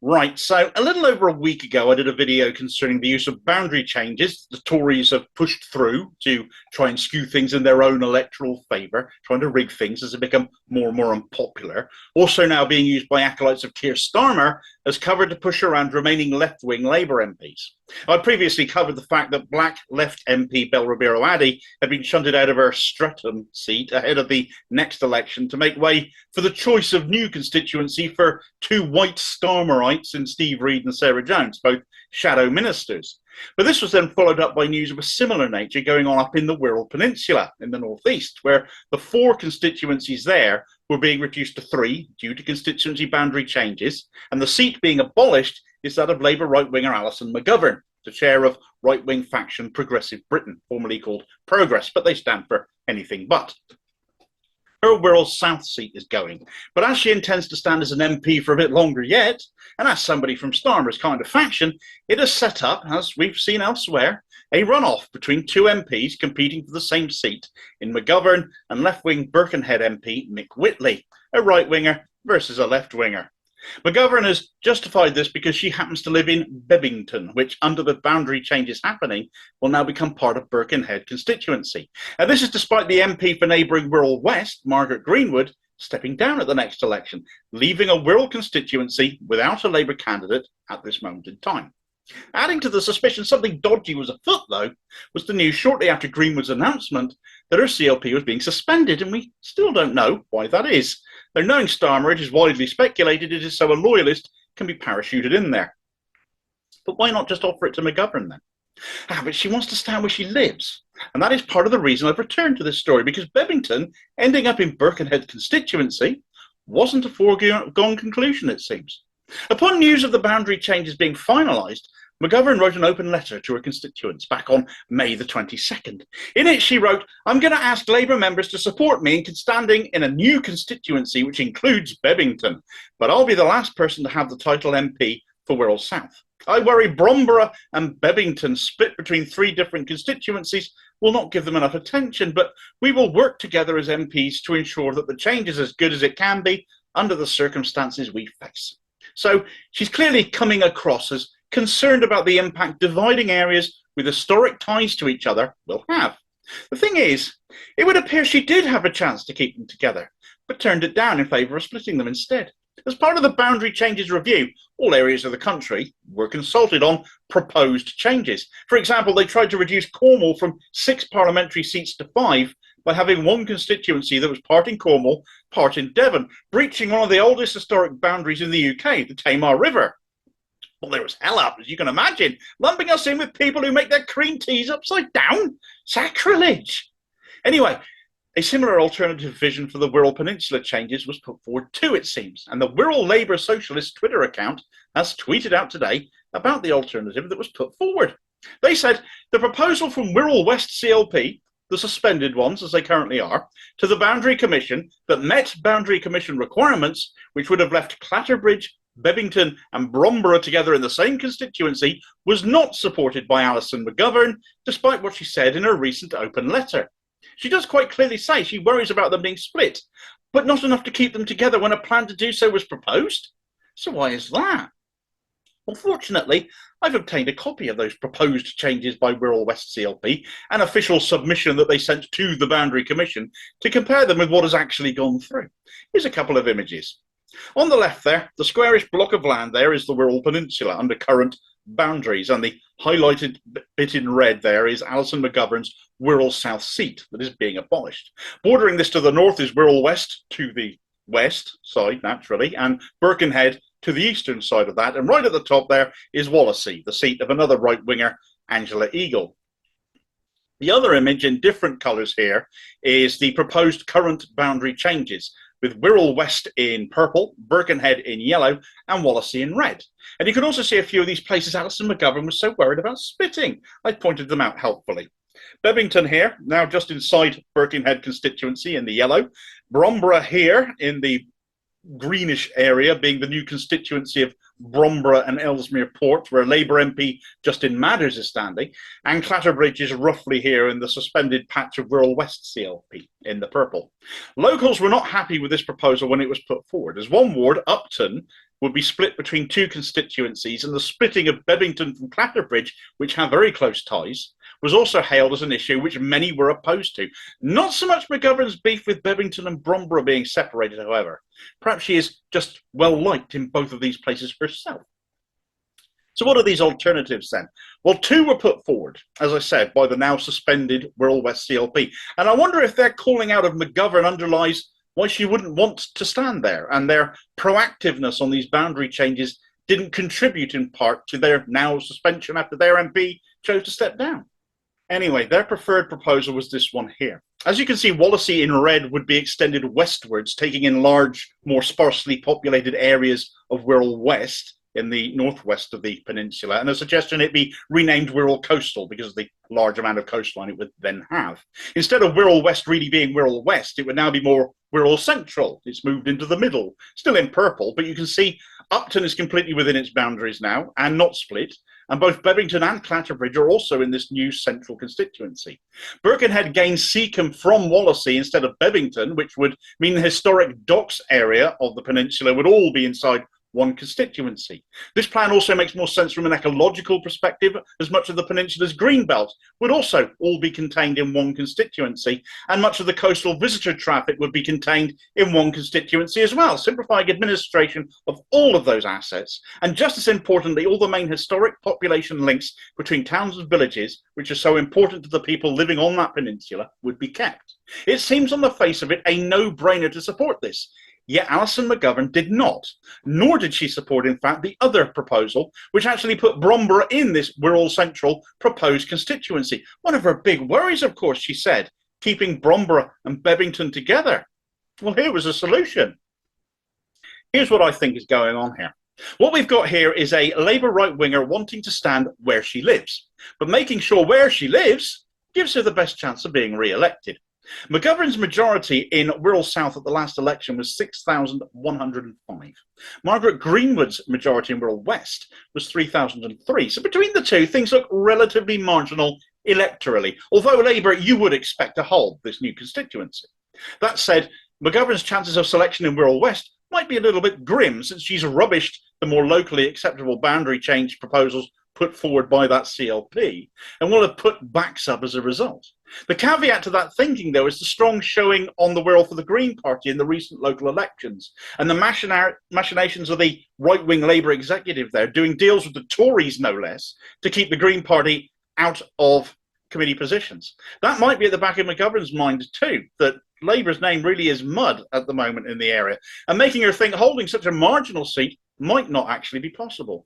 Right, so a little over a week ago, I did a video concerning the use of boundary changes the Tories have pushed through to try and skew things in their own electoral favour, trying to rig things as they become more and more unpopular. Also now being used by acolytes of Keir Starmer as cover to push around remaining left-wing Labour MPs. I previously covered the fact that black Left MP Belrabiro Addy had been shunted out of her Streatham seat ahead of the next election to make way for the choice of new constituency for two white Starmerites in Steve Reid and Sarah Jones, both shadow ministers. But this was then followed up by news of a similar nature going on up in the Wirral Peninsula in the northeast, where the four constituencies there were being reduced to three due to constituency boundary changes, and the seat being abolished is that of Labour right-winger Alison McGovern, the chair of right-wing faction Progressive Britain, formerly called Progress, but they stand for anything but. Her Wirral South seat is going, but as she intends to stand as an MP for a bit longer yet, and as somebody from Starmer's kind of faction, it has set up, as we've seen elsewhere, a runoff between two MPs competing for the same seat in McGovern and left-wing Birkenhead MP Mick Whitley, a right-winger versus a left-winger. McGovern has justified this because she happens to live in Bebington, which, under the boundary changes happening, will now become part of Birkenhead constituency. And this is despite the MP for neighbouring Wirral West, Margaret Greenwood, stepping down at the next election, leaving a Wirral constituency without a Labour candidate at this moment in time. Adding to the suspicion something dodgy was afoot, though, was the news shortly after Greenwood's announcement that her CLP was being suspended, and we still don't know why that is. Though knowing Starmer, it is widely speculated it is so a loyalist can be parachuted in there. But why not just offer it to McGovern then? But she wants to stand where she lives. And that is part of the reason I've returned to this story, because Bebington, ending up in Birkenhead constituency, wasn't a foregone conclusion, it seems. Upon news of the boundary changes being finalised, McGovern wrote an open letter to her constituents back on May the 22nd. In it, she wrote, "I'm going to ask Labour members to support me in standing in a new constituency which includes Bebington, but I'll be the last person to have the title MP for Wirral South. I worry Bromborough and Bebington, split between three different constituencies, will not give them enough attention, but we will work together as MPs to ensure that the change is as good as it can be under the circumstances we face." So she's clearly coming across as concerned about the impact dividing areas with historic ties to each other will have. The thing is, it would appear she did have a chance to keep them together, but turned it down in favour of splitting them instead. As part of the boundary changes review, all areas of the country were consulted on proposed changes. For example, they tried to reduce Cornwall from 6 parliamentary seats to 5 by having one constituency that was part in Cornwall, part in Devon, breaching one of the oldest historic boundaries in the UK, the Tamar River. Well, there was hell up, as you can imagine, lumping us in with people who make their cream teas upside down. Sacrilege. Anyway, a similar alternative vision for the Wirral Peninsula changes was put forward too, it seems, and the Wirral Labour Socialist Twitter account has tweeted out today about the alternative that was put forward. They said the proposal from Wirral West CLP, the suspended ones as they currently are, to the Boundary Commission that met Boundary Commission requirements, which would have left Clatterbridge, Bebington and Bromborough together in the same constituency, was not supported by Alison McGovern, despite what she said in her recent open letter. She does quite clearly say she worries about them being split, but not enough to keep them together when a plan to do so was proposed. So why is that? Well, fortunately, I've obtained a copy of those proposed changes by Wirral West CLP, an official submission that they sent to the Boundary Commission, to compare them with what has actually gone through. Here's a couple of images. On the left there, the squarish block of land there is the Wirral Peninsula under current boundaries, and the highlighted bit in red there is Alison McGovern's Wirral South seat that is being abolished. Bordering this to the north is Wirral West to the west side, naturally, and Birkenhead to the eastern side of that, and right at the top there is Wallasey, the seat of another right-winger, Angela Eagle. The other image in different colours here is the proposed current boundary changes, with Wirral West in purple, Birkenhead in yellow, and Wallasey in red. And you can also see a few of these places Alison McGovern was so worried about splitting. I pointed them out helpfully. Bebington here, now just inside Birkenhead constituency in the yellow. Bromborough here in the greenish area being the new constituency of Bromborough and Ellesmere Port, where Labour MP Justin Madders is standing, and Clatterbridge is roughly here in the suspended patch of Wirral West CLP in the purple. Locals were not happy with this proposal when it was put forward, as one ward, Upton, would be split between two constituencies, and the splitting of Bebington from Clatterbridge, which have very close ties, was also hailed as an issue which many were opposed to. Not so much McGovern's beef with Bebington and Bromborough being separated, however. Perhaps she is just well liked in both of these places herself. So what are these alternatives then? Well, two were put forward, as I said, by the now suspended Wirral West CLP. And I wonder if their calling out of McGovern underlies why she wouldn't want to stand there, and their proactiveness on these boundary changes didn't contribute in part to their now suspension after their MP chose to step down. Anyway, their preferred proposal was this one here. As you can see, Wallasey in red would be extended westwards, taking in large, more sparsely populated areas of Wirral West in the northwest of the peninsula, and a suggestion it be renamed Wirral Coastal because of the large amount of coastline it would then have. Instead of Wirral West really being Wirral West, it would now be more Wirral Central. It's moved into the middle, still in purple, but you can see Upton is completely within its boundaries now and not split, and both Bebington and Clatterbridge are also in this new central constituency. Birkenhead gains Seacombe from Wallasey instead of Bebington, which would mean the historic docks area of the peninsula would all be inside one constituency. This plan also makes more sense from an ecological perspective, as much of the peninsula's green belt would also all be contained in one constituency, and much of the coastal visitor traffic would be contained in one constituency as well, simplifying administration of all of those assets, and just as importantly, all the main historic population links between towns and villages, which are so important to the people living on that peninsula, would be kept. It seems on the face of it a no-brainer to support this. Yet Alison McGovern did not, nor did she support, in fact, the other proposal, which actually put Bromborough in this Wirral Central proposed constituency. One of her big worries, of course, she said, keeping Bromborough and Bebington together. Well, here was a solution. Here's what I think is going on here. What we've got here is a Labour right-winger wanting to stand where she lives, but making sure where she lives gives her the best chance of being re-elected. McGovern's majority in Wirral South at the last election was 6,105. Margaret Greenwood's majority in Wirral West was 3,003. So between the two, things look relatively marginal electorally, although Labour, you would expect to hold this new constituency. That said, McGovern's chances of selection in Wirral West might be a little bit grim, since she's rubbished the more locally acceptable boundary change proposals put forward by that CLP, and will have put backs up as a result. The caveat to that thinking, though, is the strong showing on the Wirral for the Green Party in the recent local elections, and the machinations of the right-wing Labour executive there, doing deals with the Tories, no less, to keep the Green Party out of committee positions. That might be at the back of McGovern's mind too, that Labour's name really is mud at the moment in the area, and making her think holding such a marginal seat might not actually be possible.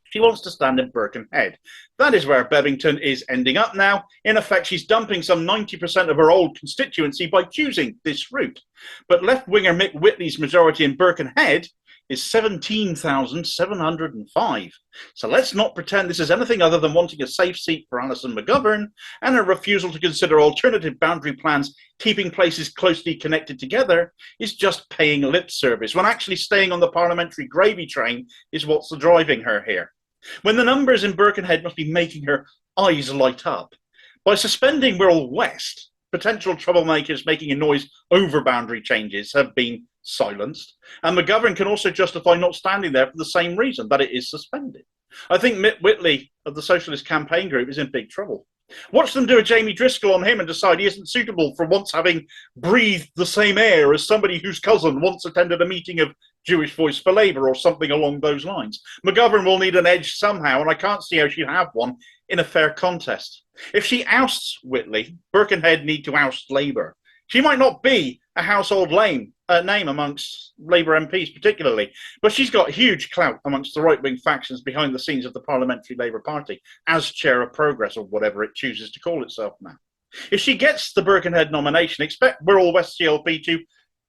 She wants to stand in Birkenhead. That is where Bebington is ending up now. In effect, she's dumping some 90% of her old constituency by choosing this route. But left-winger Mick Whitley's majority in Birkenhead is 17,705. So let's not pretend this is anything other than wanting a safe seat for Alison McGovern, and a refusal to consider alternative boundary plans keeping places closely connected together is just paying lip service, when actually staying on the parliamentary gravy train is what's driving her here. When the numbers in Birkenhead must be making her eyes light up. By suspending Wirral West, potential troublemakers making a noise over boundary changes have been silenced, and McGovern can also justify not standing there for the same reason, that it is suspended. I think Mick Whitley of the Socialist Campaign Group is in big trouble. Watch them do a Jamie Driscoll on him and decide he isn't suitable for once having breathed the same air as somebody whose cousin once attended a meeting of Jewish Voice for Labour or something along those lines. McGovern will need an edge somehow, and I can't see how she'd have one in a fair contest. If she ousts Whitley, Birkenhead need to oust Labour. She might not be a household name amongst Labour MPs particularly, but she's got huge clout amongst the right-wing factions behind the scenes of the Parliamentary Labour Party, as Chair of Progress, or whatever it chooses to call itself now. If she gets the Birkenhead nomination, expect Wirral West CLP to,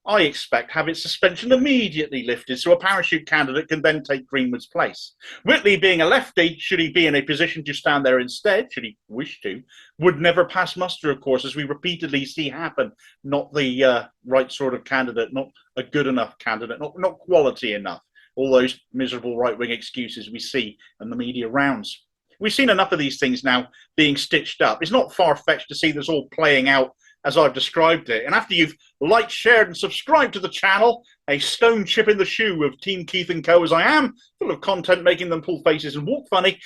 I expect, have its suspension immediately lifted so a parachute candidate can then take Greenwood's place. Whitley, being a lefty, should he be in a position to stand there instead, should he wish to, would never pass muster, of course, as we repeatedly see happen. Not the right sort of candidate, not a good enough candidate, not quality enough. All those miserable right-wing excuses we see in the media rounds. We've seen enough of these things now being stitched up. It's not far-fetched to see this all playing out as I've described it. And after you've liked, shared and subscribed to the channel, a stone chip in the shoe of Team Keith & Co. as I am, full of content making them pull faces and walk funny,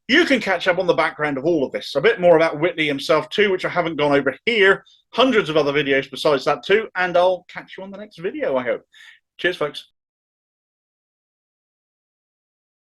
you can catch up on the background of all of this. A bit more about Whitley himself too, which I haven't gone over here. Hundreds of other videos besides that too, and I'll catch you on the next video, I hope. Cheers, folks.